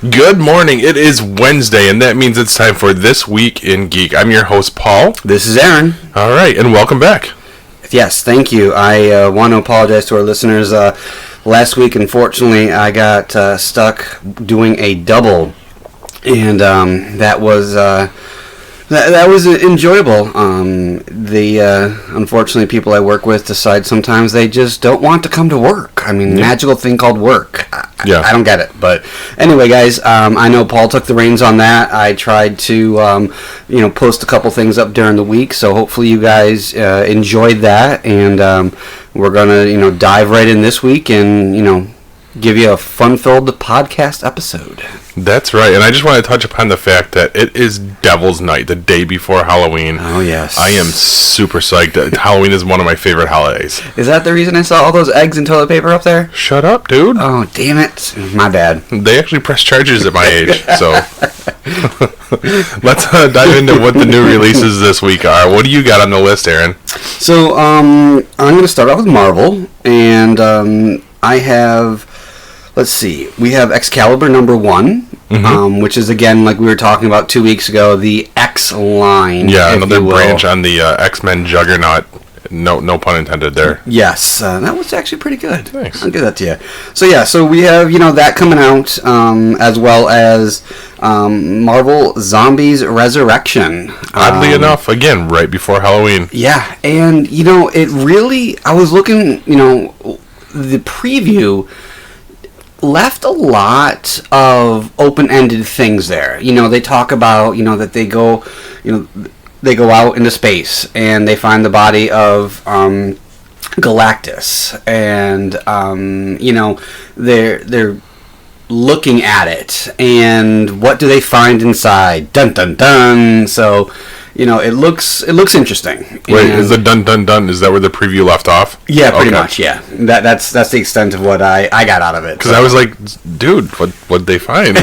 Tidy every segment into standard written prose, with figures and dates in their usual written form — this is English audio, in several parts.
Good morning. It is Wednesday, and that means it's time for This Week in Geek. I'm your host, Paul. This is Aaron. All right, and welcome back. Yes, thank you. I want to apologize to our listeners. Last week, unfortunately, I got stuck doing a double, and that was enjoyable. Unfortunately, people I work with decide sometimes they just don't want to come to work. I mean, magical thing called work. I don't get it. But anyway, guys, I know Paul took the reins on that. I tried to, post a couple things up during the week, so hopefully you guys enjoyed that, and we're gonna, dive right in this week and, give you a fun-filled podcast episode. That's right, and I just want to touch upon the fact that it is Devil's Night, the day before Halloween. Oh, yes. I am super psyched. Halloween is one of my favorite holidays. Is that the reason I saw all those eggs and toilet paper up there? Shut up, dude. Oh, damn it. My bad. They actually press charges at my age, so... Let's dive into what the new releases this week are. What do you got on the list, Aaron? So, I'm going to start off with Marvel, and I have... Let's see. We have Excalibur number 1, which is, again, like we were talking about 2 weeks ago, the X line. Yeah, another branch on the X-Men juggernaut. No pun intended there. Yes, that was actually pretty good. Thanks. I'll give that to you. So we have, that coming out, as well as Marvel Zombies Resurrection. Oddly enough, again, right before Halloween. Yeah, and, it really, I was looking, the preview left a lot of open-ended things there. They talk about, that they go out into space and they find the body of Galactus, and they're looking at it, and what do they find inside? Dun dun dun. So it looks interesting. Wait, is the dun dun dun? Is that where the preview left off? Yeah, pretty much. Yeah, that's the extent of what I got out of it. Because I was like, dude, what'd they find?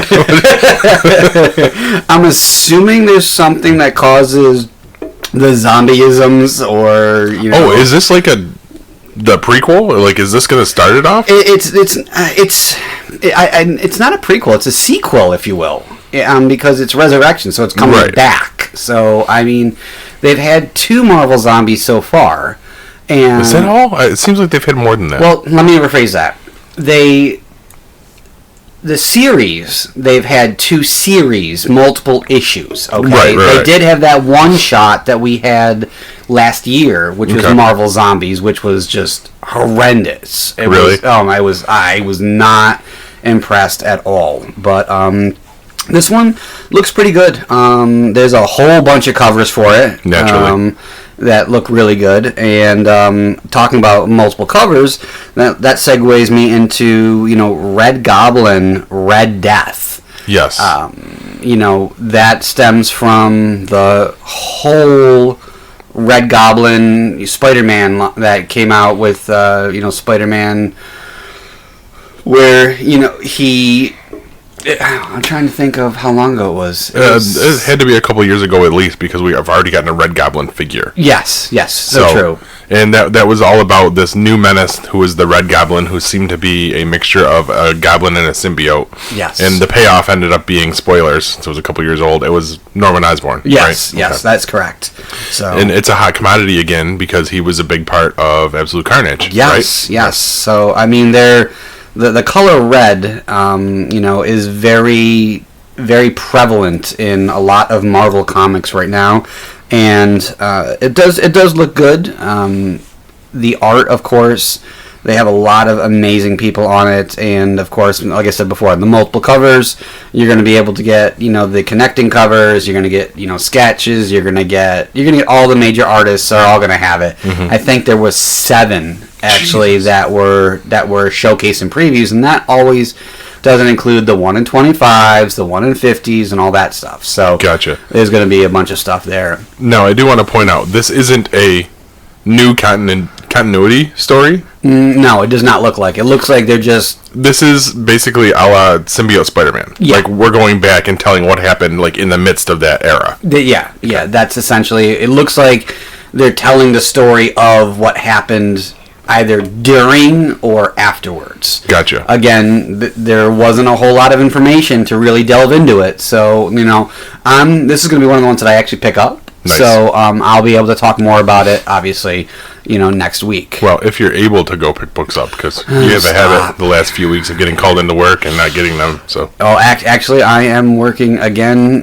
I'm assuming there's something that causes the zombieisms, or Oh, is this like the prequel? Or like, is this going to start it off? It's not a prequel. It's a sequel, if you will. Because it's Resurrection, so it's coming back. So, I mean, they've had 2 Marvel zombies so far. And is that all? It seems like they've had more than that. Well, let me rephrase that. The series, they've had 2 series, multiple issues, okay? Right. They did have that one shot that we had last year, which was Marvel Zombies, which was just horrendous. I was not impressed at all. But, this one looks pretty good. There's a whole bunch of covers for it. Naturally. That look really good. And talking about multiple covers, that segues me into, Red Goblin, Red Death. Yes. That stems from the whole Red Goblin Spider-Man that came out with, Spider-Man, where, he... I'm trying to think of how long ago it was. It had to be a couple years ago at least, because we have already gotten a Red Goblin figure. Yes, so true. And that was all about this new menace who was the Red Goblin, who seemed to be a mixture of a goblin and a symbiote. Yes. And the payoff ended up being, spoilers, so it was a couple years old, it was Norman Osborn. Yes, right? Yes, that's correct. So. And it's a hot commodity again, because he was a big part of Absolute Carnage, yes, right? Yes, so, I mean, the color red, is very, very prevalent in a lot of Marvel comics right now, and it does look good. The art, of course, they have a lot of amazing people on it, and of course, like I said before, the multiple covers, you're going to be able to get, the connecting covers, you're going to get, sketches, you're going to get all the major artists are all going to have it. I think there was 7 actually that were showcasing previews, and that always doesn't include the 1 in 25s, the 1 in 50s, and all that stuff. So gotcha. There's going to be a bunch of stuff there. Now, I do want to point out, this isn't a new continuity story. No, it does not look like. It looks like they're just... This is basically a la Symbiote Spider-Man. Yeah. Like, we're going back and telling what happened, like, in the midst of that era. Yeah, that's essentially... It looks like they're telling the story of what happened either during or afterwards. Gotcha. Again, there wasn't a whole lot of information to really delve into it, so this is going to be one of the ones that I actually pick up. Nice. So I'll be able to talk more about it, obviously, next week. Well, if you're able to go pick books up, because you have a habit the last few weeks of getting called into work and not getting them. So. Oh, actually, I am working again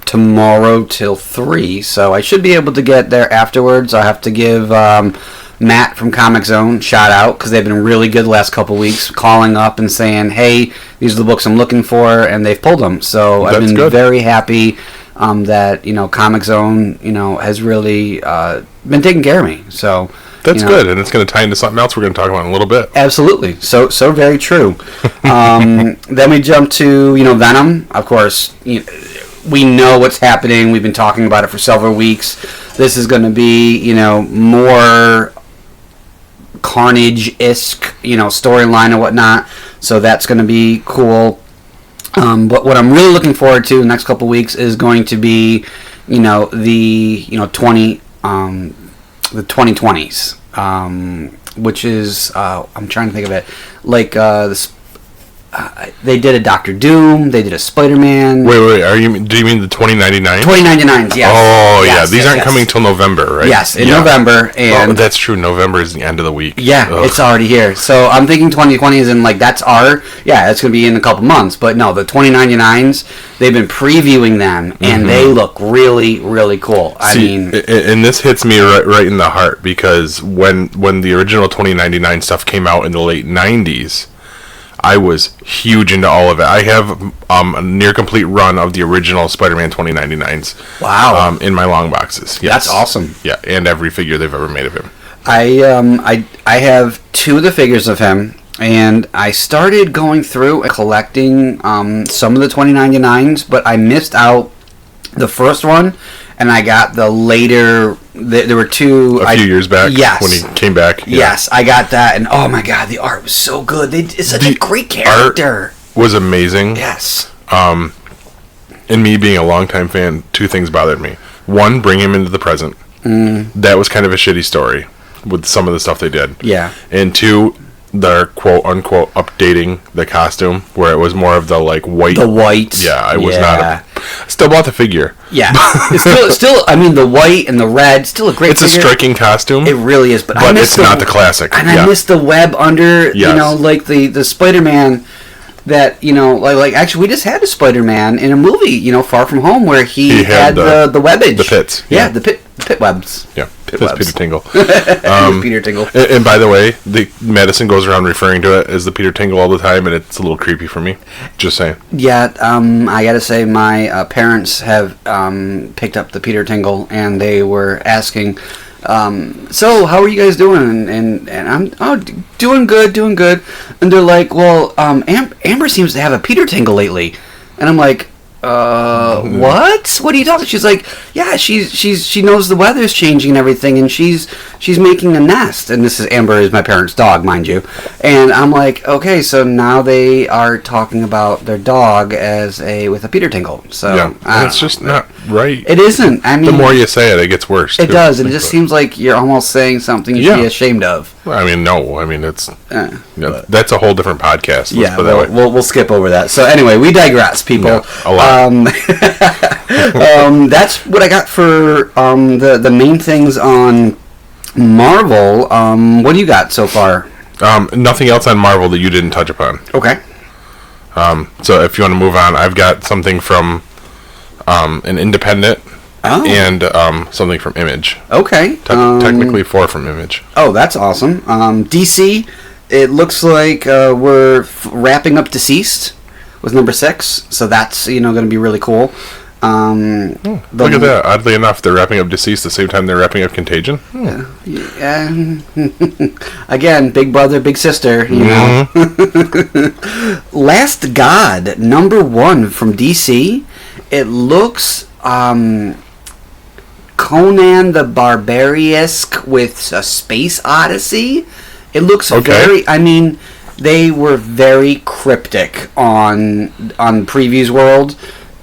tomorrow till 3, so I should be able to get there afterwards. I'll have to give Matt from Comic Zone shout out, because they've been really good the last couple weeks, calling up and saying, hey, these are the books I'm looking for, and they've pulled them. So I've been very happy that Comic Zone has really been taking care of me. So that's good, and it's going to tie into something else we're going to talk about in a little bit. Absolutely, so very true. Then we jump to Venom. Of course, we know what's happening. We've been talking about it for several weeks. This is going to be more Carnage-esque storyline and whatnot. So that's going to be cool. But what I'm really looking forward to the next couple weeks is going to be, the 2020s, which is I'm trying to think of it, like this. They did a Doctor Doom. They did a Spider-Man. Wait. Do you mean the 2099? 2099s, yes. Oh, yes, yeah. These aren't coming till November, right? Yes, in November. And oh, that's true. November is the end of the week. Yeah, it's already here. So I'm thinking 2020 is in, that's it's going to be in a couple months. But no, the 2099s, they've been previewing them, and they look really, really cool. And this hits me right in the heart, because when the original 2099 stuff came out in the late 90s, I was huge into all of it. I have a near complete run of the original Spider-Man 2099s. Wow! In my long boxes. Yes. That's awesome. Yeah, and every figure they've ever made of him. I have 2 of the figures of him, and I started going through and collecting some of the 2099s, but I missed out the first one, and I got the later. There were 2 a few years back. Yes, when he came back. Yeah. Yes, I got that, and oh my god, the art was so good. It's such a great character. Art was amazing. Yes. And me being a longtime fan, 2 things bothered me. 1, bring him into the present. That was kind of a shitty story with some of the stuff they did. Yeah. And 2, they're quote unquote updating the costume, where it was more of the white. The white. Yeah, I was not. Still bought the figure. Yeah, it's still. I mean, the white and the red, still a great. It's figure. A striking costume. It really is, but it's not the classic. And I missed the web under. Yes. The Spider-Man. That actually we just had a Spider-Man in a movie, Far From Home, where he had the webbage, the pits, the pit webs, That's Peter Tingle. Peter Tingle. And by the way, the Madison goes around referring to it as the Peter Tingle all the time, and it's a little creepy for me. Just saying. Yeah, I gotta say my parents have picked up the Peter Tingle, and they were asking. So how are you guys doing? And I'm doing good. And they're like, well, Amber seems to have a Peter Tingle lately, and I'm like, what? What are you talking? She's like, yeah, she knows the weather's changing and everything, and she's making a nest. And this is Amber is my parents' dog, mind you. And I'm like, okay, so now they are talking about their dog with a Peter Tingle. So yeah, it's just not right. It isn't. I mean, the more you say it gets worse. It does, and it just seems like you're almost saying something you should be ashamed of. I mean, no. I mean, it's that's a whole different podcast. Yeah, we'll skip over that. So anyway, we digress, people. Yeah, a lot. That's what I got for the main things on Marvel. What do you got so far? Nothing else on Marvel that you didn't touch upon. Okay. So if you want to move on, I've got something from an independent and something from Image. Okay. Technically 4 from Image. Oh, that's awesome. DC, it looks like we're wrapping up DCeased with number 6, so that's going to be really cool. Look at that! Oddly enough, they're wrapping up DCeased the same time they're wrapping up Contagion. Again, big brother, big sister. You know. Last God, number 1 from DC. It looks Conan the Barbarian-esque with a space odyssey. It looks very. I mean, they were very cryptic on Previews World.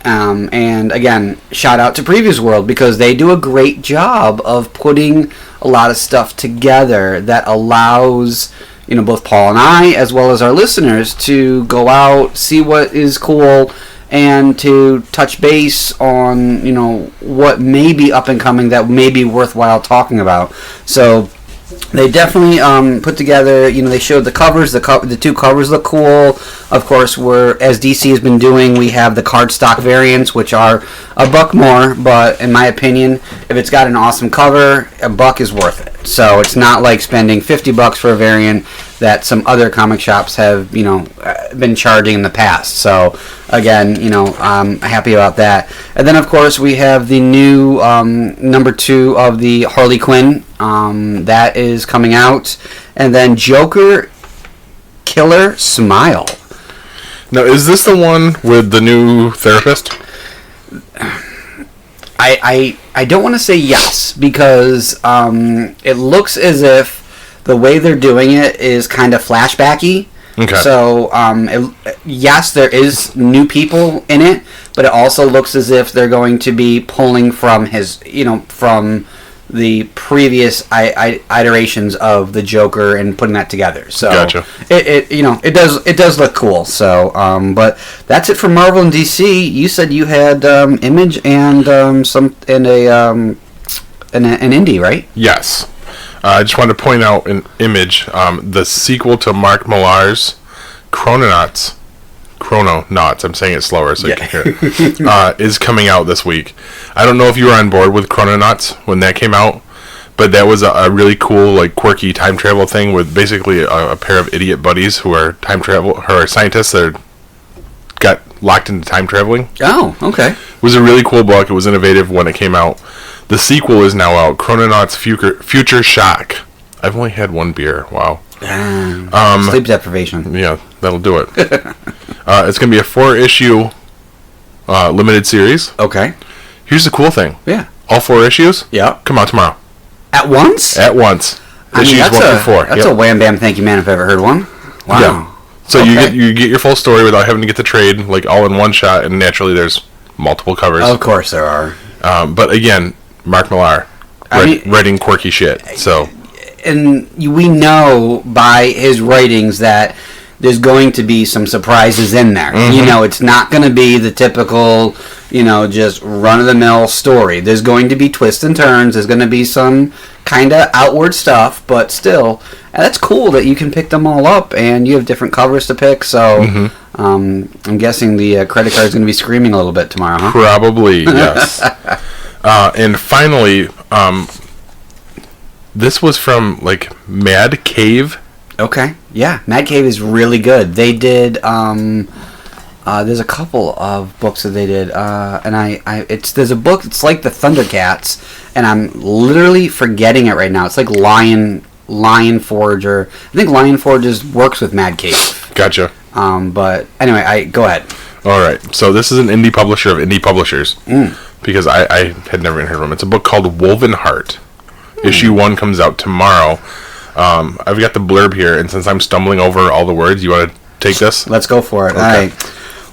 And again, shout out to Previews World, because they do a great job of putting a lot of stuff together that allows, both Paul and I, as well as our listeners, to go out, see what is cool, and to touch base on, what may be up and coming that may be worthwhile talking about. So they definitely put together, they showed the covers. The two covers look cool. Of course, as DC has been doing, we have the cardstock variants, which are $1 more, but in my opinion, if it's got an awesome cover, $1 is worth it. So it's not like spending $50 for a variant that some other comic shops have, been charging in the past. So again, I'm happy about that. And then, of course, we have the new number 2 of the Harley Quinn. That is coming out. And then Joker Killer Smile. Now, is this the one with the new therapist? I don't want to say yes, because it looks as if the way they're doing it is kind of flashbacky. Okay. So, yes, there is new people in it, but it also looks as if they're going to be pulling from from the previous iterations of the Joker and putting that together. So, gotcha. It does look cool. So, but that's it for Marvel and DC. You said you had Image and an indie, right? Yes. I just wanted to point out an Image, the sequel to Mark Millar's Chrononauts, I'm saying it slower so you can hear it, is coming out this week. I don't know if you were on board with Chrononauts when that came out, but that was a really cool, quirky time travel thing with basically a pair of idiot buddies who are scientists that got locked into time traveling. Oh, okay. It was a really cool book. It was innovative when it came out. The sequel is now out, Chrononauts Futureshock. I've only had one beer. Wow. Sleep deprivation. Yeah, that'll do it. It's going to be a 4-issue limited series. Okay. Here's the cool thing. Yeah. All 4 issues? Yeah. Come out tomorrow. At once? At once. Issues 1 through 4. That's a wham bam thank you man if I ever heard one. Wow. Yeah. So okay. you get your full story without having to get the trade all in one shot, and naturally there's multiple covers. Of course there are. But again, Mark Millar writing quirky shit. So, and we know by his writings that there's going to be some surprises in there. Mm-hmm. It's not going to be the typical, just run-of-the-mill story. There's going to be twists and turns. There's going to be some kind of outward stuff, but still, that's cool that you can pick them all up, and you have different covers to pick, so mm-hmm. I'm guessing the credit card is going to be screaming a little bit tomorrow, huh? Probably, yes. And finally, this was from, Mad Cave. Okay, yeah, Mad Cave is really good. They did, there's a couple of books that they did, and there's a book that's like the Thundercats, and I'm literally forgetting it right now. It's like Lion Forge, or I think Lion Forge works with Mad Cave. Gotcha. But anyway, go ahead. All right, so this is an indie publisher of indie publishers, because I had never even heard of them. It's a book called WolvenHeart. Issue 1 comes out tomorrow. I've got the blurb here, and since I'm stumbling over all the words, you want to take this? Let's go for it. Okay. All right.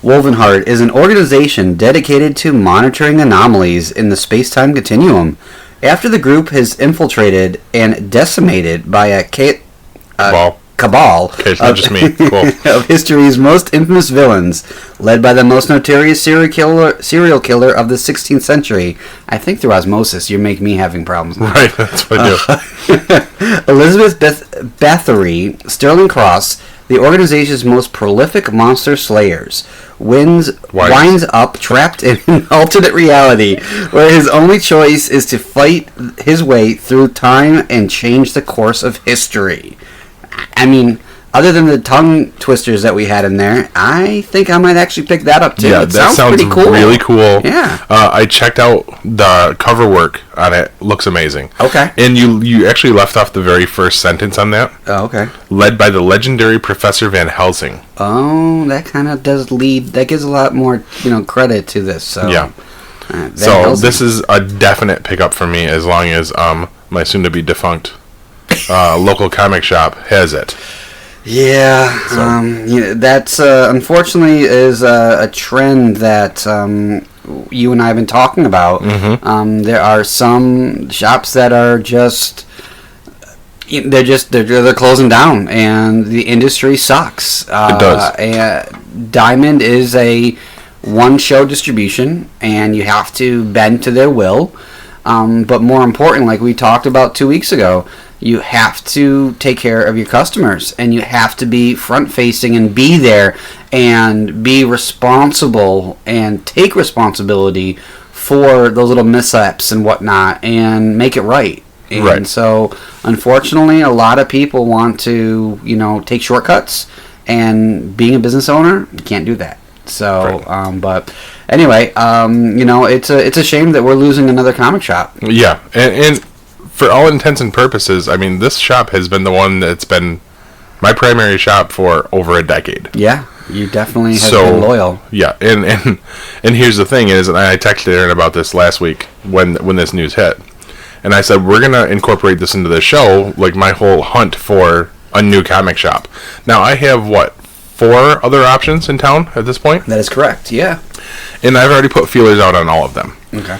WolvenHeart is an organization dedicated to monitoring anomalies in the space-time continuum. After the group has infiltrated and decimated by a cabal Okay, it's not just me. Cool. of history's most infamous villains, led by the most notorious serial killer of the 16th century. I think through osmosis, you make me having problems now. Right, that's what I do. Elizabeth Bathory, Sterling Cross, the organization's most prolific monster slayers, winds up trapped in an alternate reality where his only choice is to fight his way through time and change the course of history. I mean, other than the tongue twisters that we had in there, I think I might actually pick that up too. Yeah, that sounds pretty cool. Really cool. Yeah. I checked out the cover work on it. Looks amazing. Okay. And you actually left off the very first sentence on that. Oh, okay. Led by the legendary Professor Van Helsing. Oh, that kind of does lead. That gives a lot more, credit to this. So. Yeah. So Helsing. This is a definite pickup for me, as long as my soon-to-be defunct local comic shop has it. Yeah, So. That's unfortunately is a trend that you and I have been talking about. Mm-hmm. There are some shops that are just they're closing down, and the industry sucks. It does. And Diamond is a one-show distribution, and you have to bend to their will. But more important, like we talked about 2 weeks ago, you have to take care of your customers, and you have to be front-facing and be there and be responsible and take responsibility for those little mishaps and whatnot and make it right. And so, unfortunately, a lot of people want to, take shortcuts, and being a business owner, you can't do that. So, but anyway, it's a shame that we're losing another comic shop. Yeah, and for all intents and purposes, I mean, this shop has been the one that's been my primary shop for over a decade. Yeah, you definitely have been loyal. Yeah, and here's the thing is, and I texted Aaron about this last week when this news hit. And I said, we're going to incorporate this into the show, like my whole hunt for a new comic shop. Now, I have, 4 other options in town at this point? That is correct, yeah. And I've already put feelers out on all of them. Okay.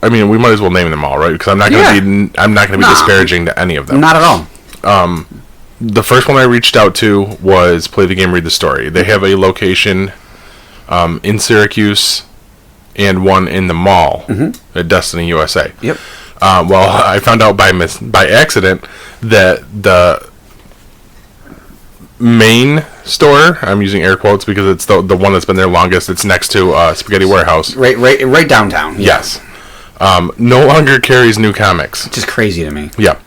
I mean, we might as well name them all, right? Because I'm not going to be disparaging to any of them. Not at all. The first one I reached out to was Play the Game, Read the Story. They have a location in Syracuse and one in the mall at Destiny USA. Yep. Well, I found out by accident that the main store, I'm using air quotes because it's the one that's been there longest, it's next to Spaghetti Warehouse. Right downtown. Yeah. Yes. No longer carries new comics. Which is crazy to me. Yeah.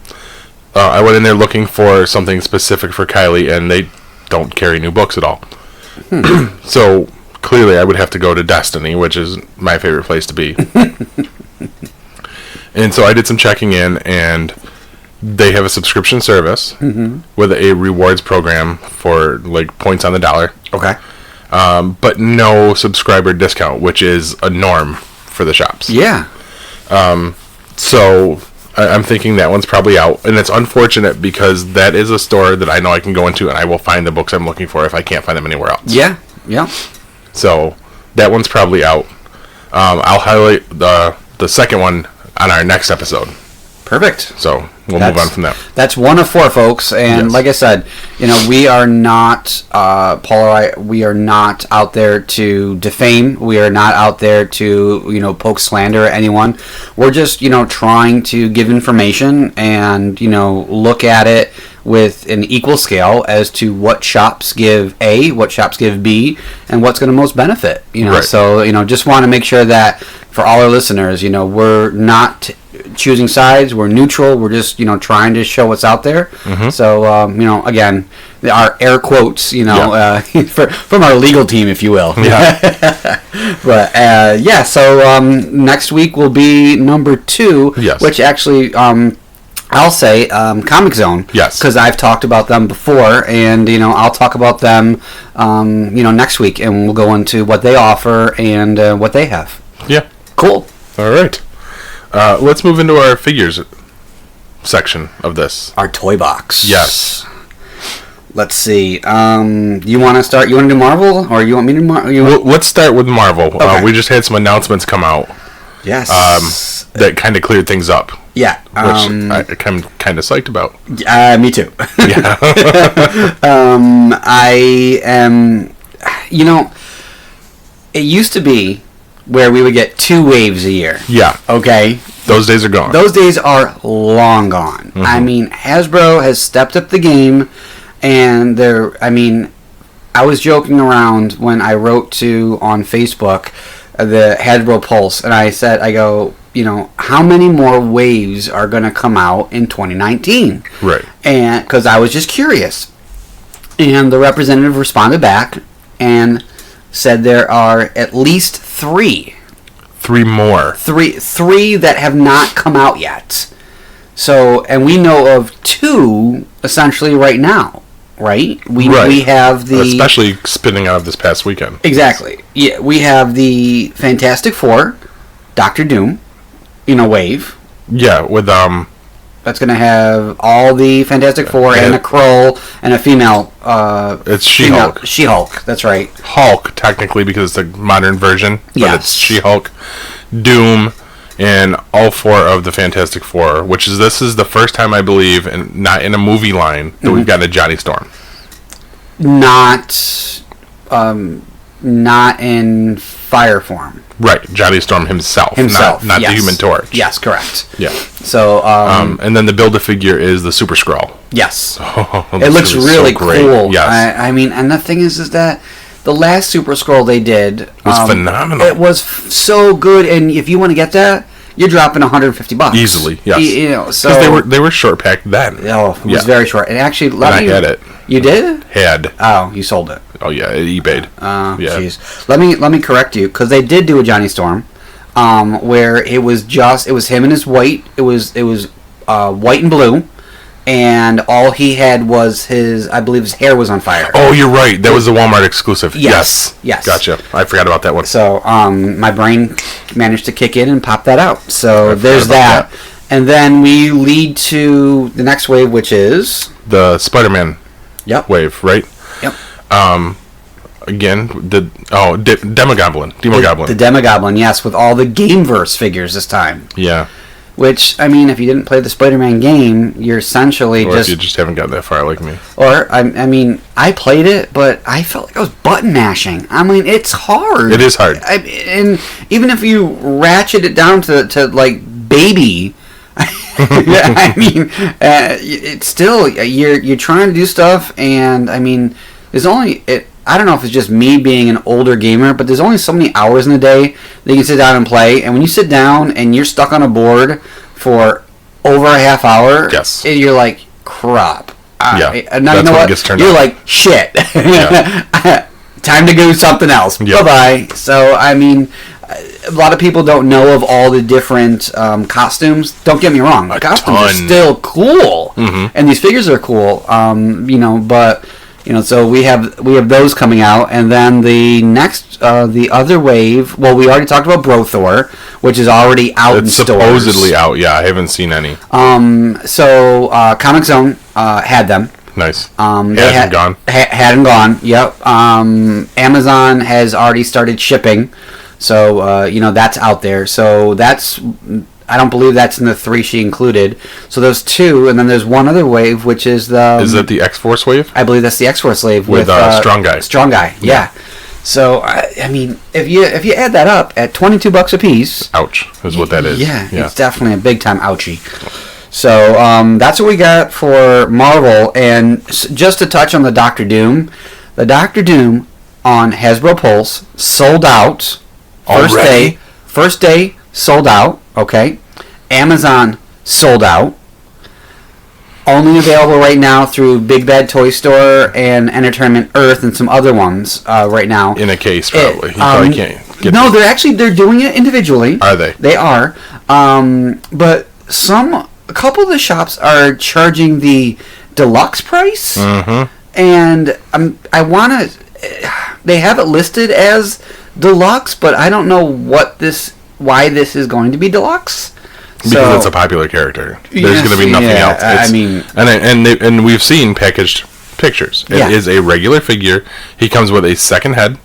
I went in there looking for something specific for Kylie, and they don't carry new books at all. So clearly I would have to go to Destiny, which is my favorite place to be. And so I did some checking in, and they have a subscription service with a rewards program for like points on the dollar. Okay. But no subscriber discount, which is a norm for the shops. Yeah. So I'm thinking that one's probably out, and it's unfortunate because that is a store that I know I can go into and I will find the books I'm looking for if I can't find them anywhere else. Yeah. Yeah. So that one's probably out. I'll highlight the second one on our next episode. Perfect. So we'll move on from that. That's 1 of 4, folks. And yes. Like I said, we are not, Paul, we are not out there to defame. We are not out there to, poke slander at anyone. We're just, trying to give information and, look at it with an equal scale as to what shops give A, what shops give B, and what's going to most benefit. Right. So, just want to make sure that for all our listeners, we're not choosing sides. We're neutral. We're just, trying to show what's out there. So, again, our air quotes, from our legal team, if you will. Yeah. But, so next week will be number 2, yes. which actually, I'll say Comic Zone. Yes. Because I've talked about them before, and, I'll talk about them, next week, and we'll go into what they offer and what they have. Yeah. Cool. All right. Let's move into our figures section of this. Our toy box. Yes. Let's see. You want to start? You want to do Marvel, or you want me to? Let's start with Marvel. Okay. We just had some announcements come out. Yes. That kind of cleared things up. Yeah. Which I'm kind of psyched about. Me too. Yeah. I am. It used to be where we would get 2 waves a year. Yeah. Okay. Those days are gone. Those days are long gone. I mean, Hasbro has stepped up the game, and I was joking around when I wrote on Facebook the Hasbro Pulse, and I said, how many more waves are going to come out in 2019? Right. And because I was just curious. And the representative responded back and said there are at least 3. 3 more. Three that have not come out yet. So, and we know of 2 essentially right now, right? We have the... Especially spinning out of this past weekend. Exactly. Yeah, we have the Fantastic Four, Doctor Doom, wave. Yeah, with That's going to have all the Fantastic Four and a Krull and a female... it's She-Hulk. She-Hulk, that's right. Hulk, technically, because it's the modern version. But yes. It's She-Hulk, Doom, and all 4 of the Fantastic Four, this is the first time I believe, and not in a movie line, that we've gotten a Johnny Storm. Not in fire form. Right, Johnny Storm himself, not yes. the Human Torch. Yes, correct. Yeah. So, and then the Build-A-Figure is the Super Skrull. Yes. Oh, it looks really so great. cool. Yes. I mean, and the thing is that the last Super Skrull they did was phenomenal. It was so good, and if you want to get that, you're dropping $150 easily. Yes. So because they were short packed then. Oh, it was very short. And actually, I had it. You did? Had. Oh, you sold it. Oh yeah, it eBayed. Yeah. Jeez. Let me correct you, because they did do a Johnny Storm, where it was him and his white. It was white and blue, and all he had was I believe his hair was on fire. Oh, you're right. That was the Walmart exclusive. Yes. Gotcha. I forgot about that one. So my brain managed to kick in and pop that out. So there's that. And then we lead to the next wave, which is the Spider-Man wave, right? Yep. Again, Demogoblin. The Demogoblin, yes, with all the Gameverse figures this time. Yeah. Which, I mean, if you didn't play the Spider-Man game, you're essentially or if you just haven't gotten that far like me. Or, I mean, I played it, but I felt like I was button mashing. I mean, it's hard. It is hard. And even if you ratchet it down to like, baby... I mean, it's still you're trying to do stuff, and I mean, there's only I don't know if it's just me being an older gamer, but there's only so many hours in the day that you can sit down and play. And when you sit down and you're stuck on a board for over a half hour, yes, you're like, crap. Yeah, now you know what? You're like, shit. Time to do something else. Yep. Bye bye. So I mean. A lot of people don't know of all the different costumes. Don't get me wrong; the costumes are still cool, and these figures are cool. So we have those coming out, and then the next, the other wave. Well, we already talked about Brothor, which is already out in stores. It's supposedly out. Yeah, I haven't seen any. So Comic Zone had them. Nice. Hadn't gone. Hadn't gone. Yep. Amazon has already started shipping. So, that's out there. So I don't believe that's in the 3 she included. So those 2, and then there's one other wave, which is the... Is that the X-Force wave? I believe that's the X-Force wave. With Strong Guy. Strong Guy, yeah. So, I mean, if you add that up at $22 a piece... Ouch, is what that is. Yeah, it's definitely a big-time ouchie. So, that's what we got for Marvel. And just to touch on the Doctor Doom on Hasbro Pulse sold out... First day sold out. Okay, Amazon sold out. Only available right now through Big Bad Toy Store and Entertainment Earth and some other ones right now. In a case, probably. You probably can't get no, they're doing it individually. Are they? They are. But a couple of the shops are charging the deluxe price. Mm-hmm. And they have it listed as deluxe, but I don't know why this is going to be deluxe. Because it's a popular character. There's going to be nothing else. I mean, and we've seen packaged pictures. It is a regular figure. He comes with a second head,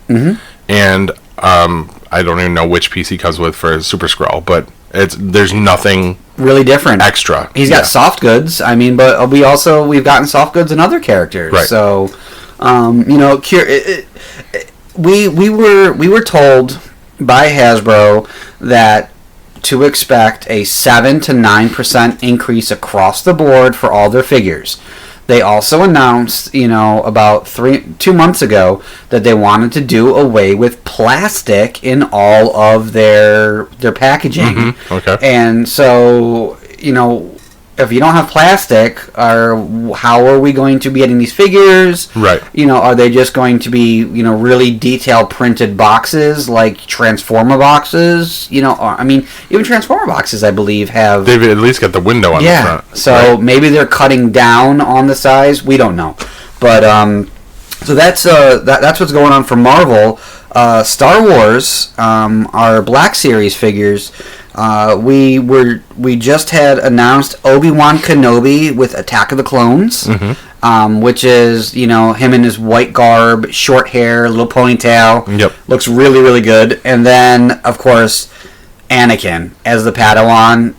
and I don't even know which piece he comes with for Super Skrull, but there's nothing really different extra. He's got soft goods. I mean, but we've gotten soft goods in other characters. Right. So, we were told by Hasbro that to expect a 7 to 9% increase across the board for all their figures. They also announced, about 2 months ago that they wanted to do away with plastic in all of their packaging. Mm-hmm. Okay. And so, if you don't have plastic, how are we going to be getting these figures? Right. Are they just going to be, really detailed printed boxes like Transformer boxes? Even Transformer boxes, I believe, have... They've at least got the window on the front. So maybe they're cutting down on the size. We don't know. But, so that's what's going on for Marvel. Star Wars, our Black Series figures... We just had announced Obi-Wan Kenobi with Attack of the Clones, which is him in his white garb, short hair, little ponytail. Yep, looks really really good. And then of course Anakin as the Padawan,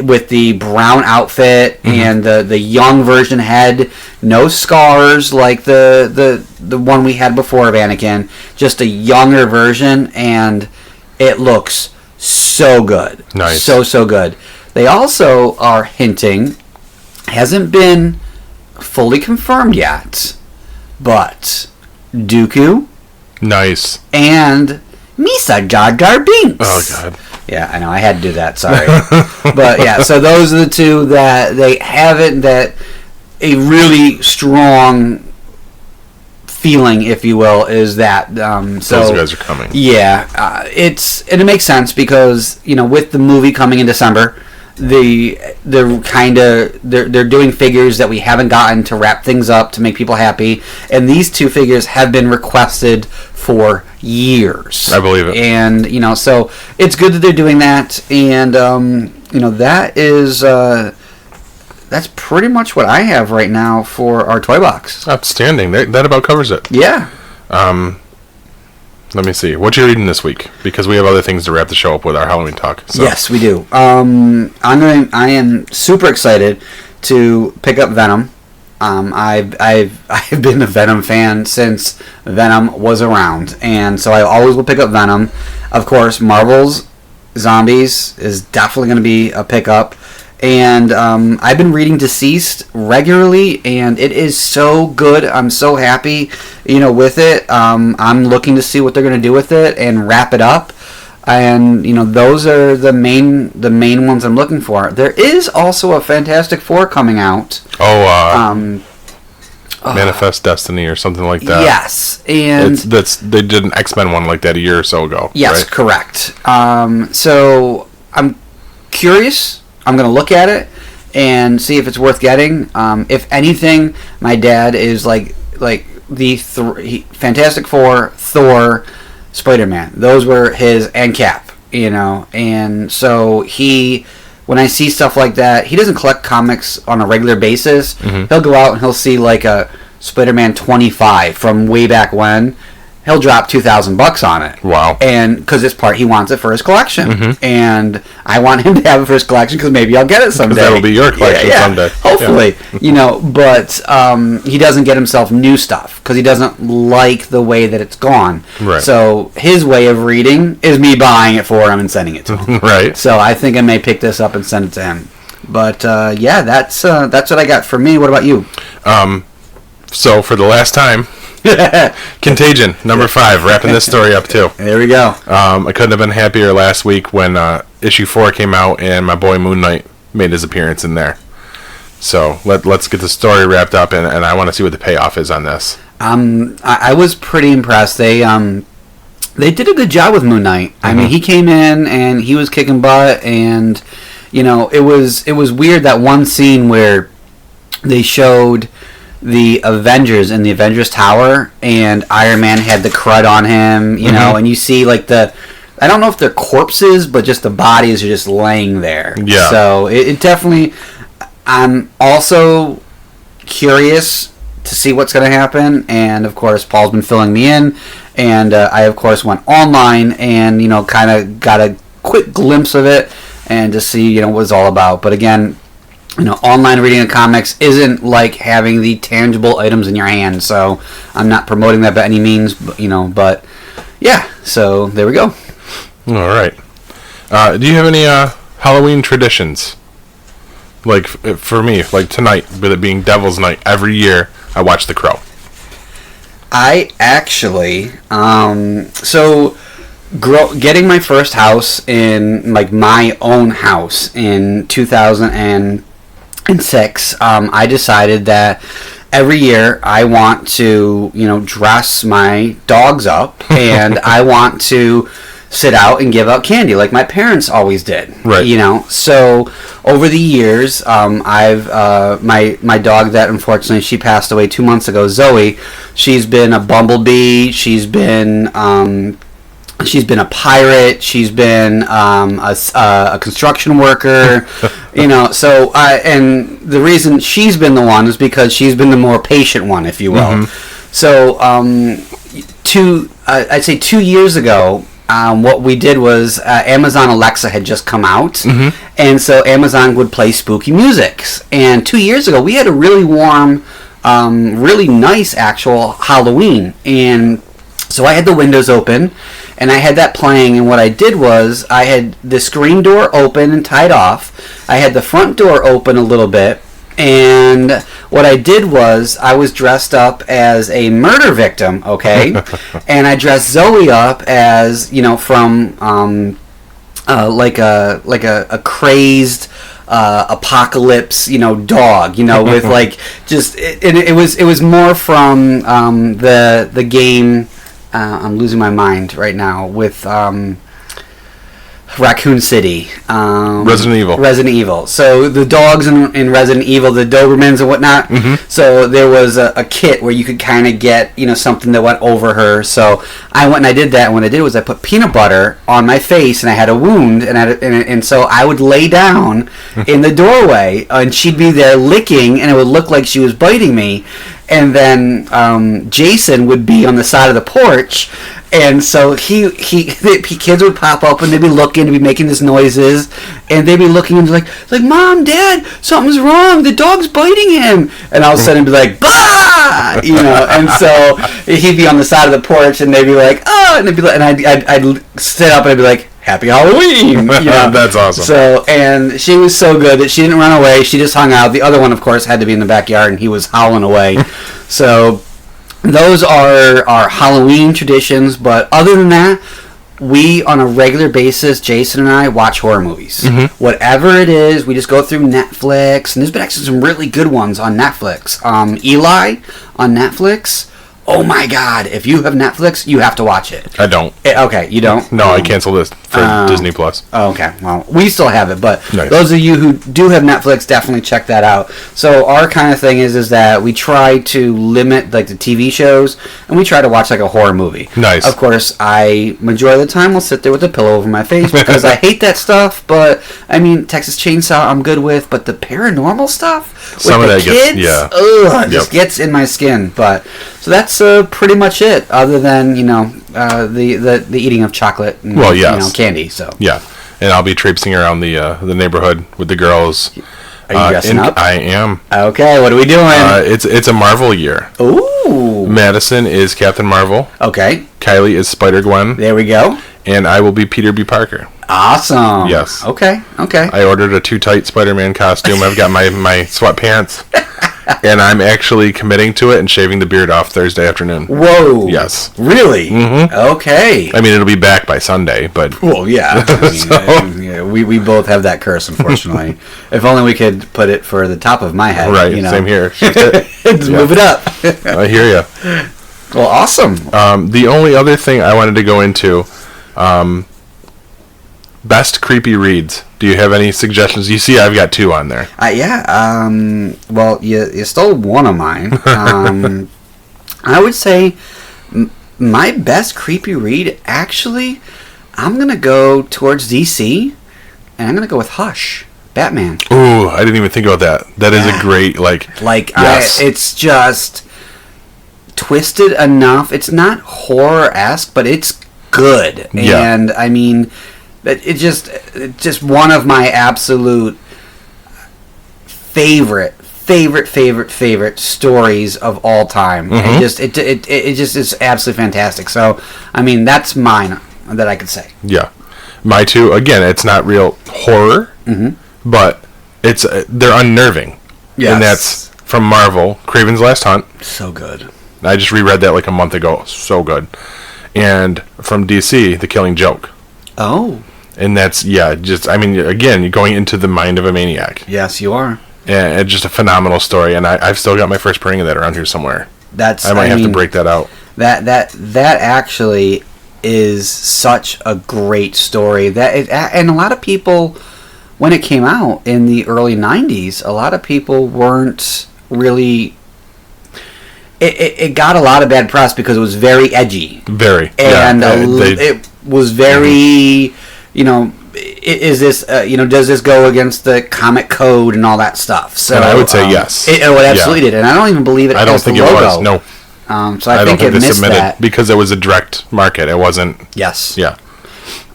with the brown outfit and the young version head, no scars like the one we had before of Anakin, just a younger version, and it looks so good. Nice. So good. They also are hinting, hasn't been fully confirmed yet, but Dooku. Nice. And Misa Jar Jar Binks. Oh, God. Yeah, I know. I had to do that. Sorry. But, yeah, so those are the two that they haven't, that a really strong feeling, if you will, is that. So those guys are coming. Yeah. And it makes sense because, with the movie coming in December, they're doing figures that we haven't gotten to wrap things up to make people happy, and these two figures have been requested for years. I believe it. And so it's good that they're doing that, and that is that's pretty much what I have right now for our toy box. Outstanding. That about covers it. Yeah. Let me see. What you reading this week? Because we have other things to wrap the show up with our Halloween talk. So. Yes, we do. I am super excited to pick up Venom. I've been a Venom fan since Venom was around, and so I always will pick up Venom. Of course, Marvel's Zombies is definitely going to be a pickup. And I've been reading DCeased regularly, and it is so good. I'm so happy, with it. I'm looking to see what they're going to do with it and wrap it up. And those are the main ones I'm looking for. There is also a Fantastic Four coming out. Manifest Destiny or something like that. Yes, and they did an X-Men one like that a year or so ago. Yes, right? Correct. So I'm curious. I'm going to look at it and see if it's worth getting. If anything, my dad is like the Fantastic Four, Thor, Spider-Man. Those were his, and Cap, And so when I see stuff like that, he doesn't collect comics on a regular basis. Mm-hmm. He'll go out and he'll see like a Spider-Man 25 from way back when. He'll drop $2,000 on it. Wow! And because he wants it for his collection, and I want him to have it for his collection because maybe I'll get it someday. That will be your collection someday. Hopefully, But he doesn't get himself new stuff because he doesn't like the way that it's gone. Right. So his way of reading is me buying it for him and sending it to him. Right. So I think I may pick this up and send it to him. But that's what I got for me. What about you? So for the last time. Contagion, number 5, wrapping this story up too. There we go. I couldn't have been happier last week when issue 4 came out and my boy Moon Knight made his appearance in there. So let's get the story wrapped up, and I want to see what the payoff is on this. I was pretty impressed. They did a good job with Moon Knight. I mean, he came in and he was kicking butt, and it was weird that one scene where they showed the Avengers in the Avengers Tower, and Iron Man had the crud on him, and you see like I don't know if they're corpses, but just the bodies are just laying there. Yeah. So it definitely. I'm also curious to see what's going to happen, and of course Paul's been filling me in, and I of course went online and kind of got a quick glimpse of it and to see what it's all about. But again, online reading of comics isn't like having the tangible items in your hand, so I'm not promoting that by any means, but yeah, so there we go. All right. Do you have any Halloween traditions? Like, for me, like tonight, with it being Devil's Night, every year I watch The Crow. I actually, getting my first house in, like, my own house in 2006, I decided that every year I want to, dress my dogs up, and I want to sit out and give out candy like my parents always did. Right. So over the years, I've my dog that unfortunately she passed away 2 months ago, Zoe. She's been a bumblebee. She's been a pirate. She's been a construction worker. So and the reason she's been the one is because she's been the more patient one, if you will. So I'd say 2 years ago, what we did was Amazon Alexa had just come out, and so Amazon would play spooky music. And 2 years ago, we had a really warm, really nice actual Halloween, and so I had the windows open, and I had that playing, and what I did was I had the screen door open and tied off. I had the front door open a little bit, and what I did was I was dressed up as a murder victim, okay? And I dressed Zoe up as, from like a crazed apocalypse, dog, with like just it was more from the game. I'm losing my mind right now with Raccoon City. Resident Evil. So the dogs in Resident Evil, the Dobermans and whatnot. So there was a kit where you could kind of get, something that went over her. So I went and I did that. And what I did was I put peanut butter on my face, and I had a wound, and so I would lay down in the doorway, and she'd be there licking, and it would look like she was biting me. And then Jason would be on the side of the porch, and so the kids would pop up, and they'd be looking, to be making these noises, and they'd be looking and be like, Mom, Dad, something's wrong, the dog's biting him, and all of a sudden he'd be like, bah, and so he'd be on the side of the porch, and they'd be like, oh, and they'd be like, and I'd sit up, and I'd be like, Happy Halloween! That's awesome. So, and she was so good that she didn't run away. She just hung out. The other one, of course, had to be in the backyard, and he was howling away. So, those are our Halloween traditions. But other than that, we, on a regular basis, Jason and I watch horror movies. Whatever it is, we just go through Netflix, and there's been actually some really good ones on Netflix. Eli on Netflix. Oh my God! If you have Netflix, you have to watch it. I don't. Okay, you don't? No, I canceled this for Disney Plus. Okay, well, we still have it, but nice. Those of you who do have Netflix, definitely check that out. So our kind of thing is that we try to limit like the TV shows, and we try to watch like a horror movie. Nice. Of course, majority of the time will sit there with a pillow over my face because I hate that stuff. But I mean, Texas Chainsaw, I'm good with, but the paranormal stuff with some of that kids, just gets in my skin. But so that's pretty much it. Other than the eating of chocolate and candy. So yeah, and I'll be traipsing around the neighborhood with the girls. Are you dressing up? I am. Okay, what are we doing? It's a Marvel year. Ooh. Madison is Captain Marvel. Okay. Kylie is Spider-Gwen. There we go. And I will be Peter B. Parker. Awesome. Yes. Okay. I ordered a too tight Spider-Man costume. I've got my sweatpants. And I'm actually committing to it and shaving the beard off Thursday afternoon. Whoa. Yes. Really? Mm-hmm. Okay. I mean, it'll be back by Sunday, but... Well, yeah. We both have that curse, unfortunately. If only we could put it for the top of my head. Right, same here. Just move it up. I hear you. Well, awesome. The only other thing I wanted to go into... best creepy reads. Do you have any suggestions? You see, I've got 2 on there. Yeah. Well, you stole one of mine. I would say my best creepy read, actually, I'm going to go towards DC, and I'm going to go with Hush, Batman. Ooh, I didn't even think about that. That is a great, yes. It's just twisted enough. It's not horror-esque, but it's good. Yeah. And, I mean... It's just one of my absolute favorite stories of all time. Mm-hmm. It just is absolutely fantastic. So, I mean, that's mine that I could say. Yeah, my 2. Again, it's not real horror, but they're unnerving. Yes. And that's from Marvel, Kraven's Last Hunt. So good. I just reread that like a month ago. So good. And from DC, The Killing Joke. Oh. And that's, again, you're going into the mind of a maniac. Yes, you are. And it's just a phenomenal story, and I've still got my first printing of that around here somewhere. I might have to break that out. That actually is such a great story. And a lot of people, when it came out in the early 90s, a lot of people weren't really... It got a lot of bad press because it was very edgy. Very. And it was very... is this, does this go against the comic code and all that stuff? So and I would say yes. It absolutely did. And I don't even believe it I don't think it was, no. So I think it missed that. Because it was a direct market. It wasn't... Yes. Yeah.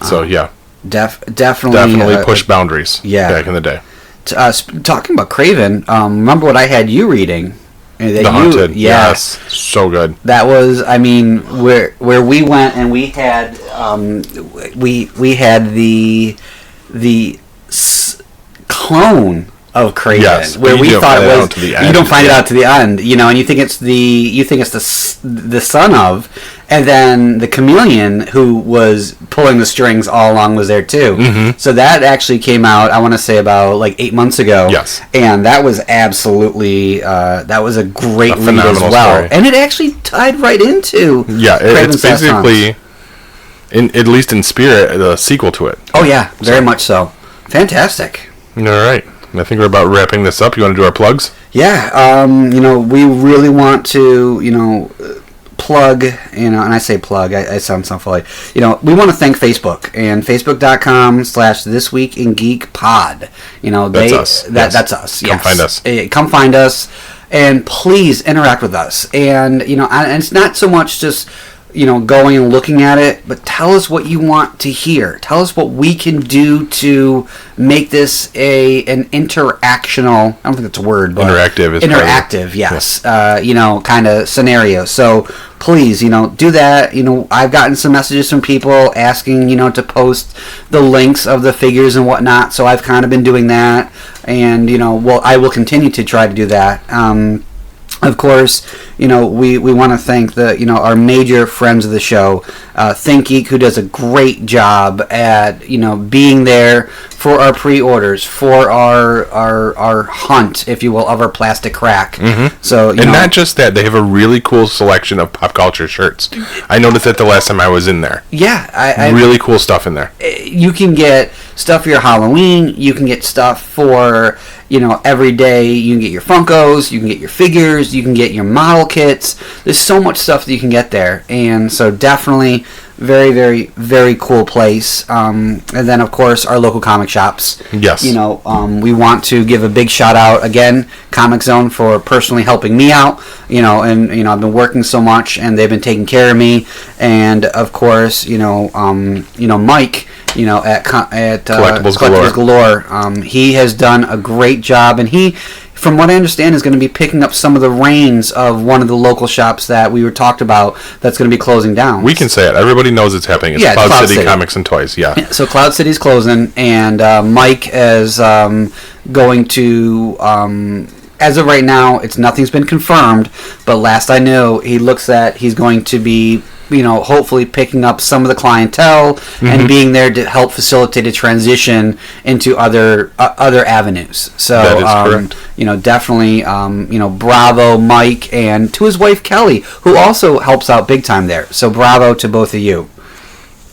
So yeah, definitely push boundaries. Yeah, back in the day. Talking about Craven, remember what I had you reading? The Haunted. Yes, so good. That was, I mean, where we went and we had we had the clone of Craven, yes, where we thought it was. You don't find it out to the end, and you think it's the son of, and then the chameleon who was pulling the strings all along was there too. Mm-hmm. So that actually came out, I want to say about like 8 months ago. Yes, and that was absolutely that was a great read as well, story. and it actually tied right into it's basically, at least in spirit, the sequel to it. Oh yeah, very much so. Fantastic. All right. I think we're about wrapping this up. You want to do our plugs? Yeah. We really want to, plug, and I say plug, I sound so funny. We want to thank Facebook and facebook.com/thisweekingeekpod. That's us. That's us. Yes. Come find us. Come find us, and please interact with us. And, and it's not so much just, going and looking at it, but tell us what you want to hear. Tell us what we can do to make this an interactional, I don't think that's a word, but interactive, yes, kind of scenario. So please, do that. I've gotten some messages from people asking, to post the links of the figures and whatnot, so I've kind of been doing that, and, I will continue to try to do that. Of course, we want to thank our major friends of the show, Think Geek, who does a great job at being there for our pre-orders, for our hunt, if you will, of our plastic crack. Mm-hmm. So not just that, they have a really cool selection of pop culture shirts. I noticed that the last time I was in there. Yeah, really cool stuff in there. You can get stuff for your Halloween. You can get stuff for every day. You can get your Funkos. You can get your figures. You can get your model kits. There's so much stuff that you can get there, and so definitely very, very, very cool place. And then of course our local comic shops. Yes. We want to give a big shout out again, Comic Zone, for personally helping me out. And I've been working so much, and they've been taking care of me. And of course, Mike. At Collectibles Galore. He has done a great job, and he, from what I understand, is going to be picking up some of the reins of one of the local shops that we were talked about that's going to be closing down. We can say it. Everybody knows it's happening. It's Cloud City Comics and Toys. Yeah. So Cloud City's closing, and Mike is going to... as of right now, nothing's been confirmed, but last I knew, he's going to be hopefully picking up some of the clientele and being there to help facilitate a transition into other avenues. So that is correct. Definitely bravo Mike, and to his wife Kelly, who also helps out big time there. So bravo to both of you.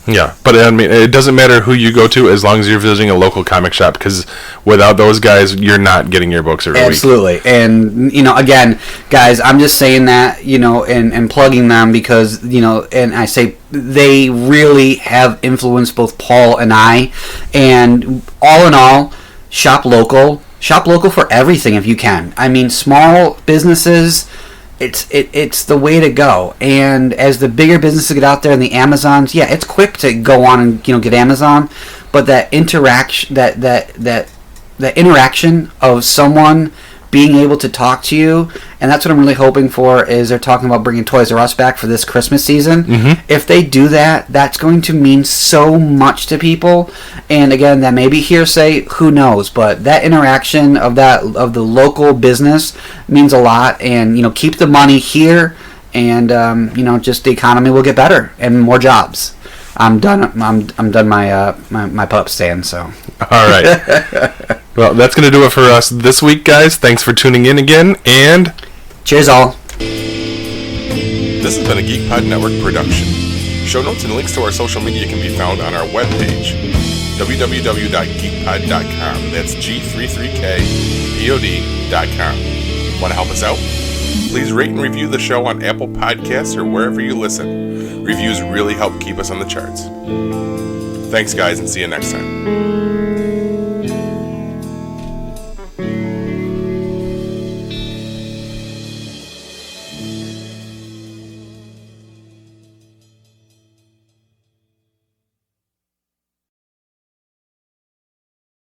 Yeah, but I mean, it doesn't matter who you go to as long as you're visiting a local comic shop, because without those guys, you're not getting your books every week. Absolutely. And, again, guys, I'm just saying that, and plugging them because, and I say they really have influenced both Paul and I. And all in all, shop local for everything if you can. I mean, small businesses... It's the way to go, and as the bigger businesses get out there and the Amazons, it's quick to go on and get Amazon, but that interaction, that interaction of someone being able to talk to you, and that's what I'm really hoping for. Is they're talking about bringing Toys R Us back for this Christmas season. Mm-hmm. If they do that, that's going to mean so much to people. And again, that may be hearsay, who knows? But that interaction of the local business means a lot. And keep the money here, and just the economy will get better and more jobs. I'm done. I'm done my pup stand. So. All right. Well, that's going to do it for us this week, guys. Thanks for tuning in again, and... cheers, all. This has been a GeekPod Network production. Show notes and links to our social media can be found on our webpage, www.geekpod.com. That's G33kpod.com. Want to help us out? Please rate and review the show on Apple Podcasts or wherever you listen. Reviews really help keep us on the charts. Thanks, guys, and see you next time.